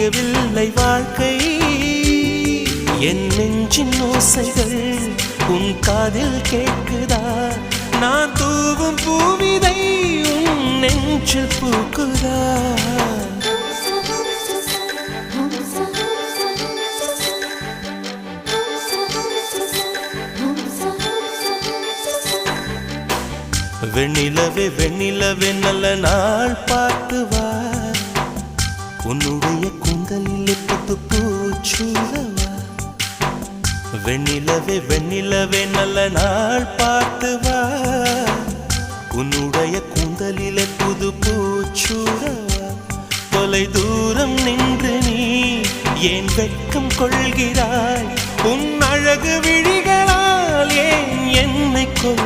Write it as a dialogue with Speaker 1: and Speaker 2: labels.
Speaker 1: புரியவில்லை வாழ்க்கை என் நெஞ்சின் ஓசைகள் உன் காதில் கேட்குதா நான் தூவும் பூவிதை உன் நெஞ்சில் பூக்குதா வெண்ணிலவே வெண்ணிலவே நல்ல நாள் பார்த்து வா உன்னுடைய கூந்தலில் புத்து பூச்சூடவா வெண்ணிலவே வெண்ணிலவே நல்ல நாள் பார்த்து வா உன்னுடைய கூந்தலில் புது பூச்சூடவா தொலை தூரம் நின்று நீ ஏன் வெட்கம் கொள்கிறாய் உன் அழகு விழிகளால் ஏன் என்னை கொள்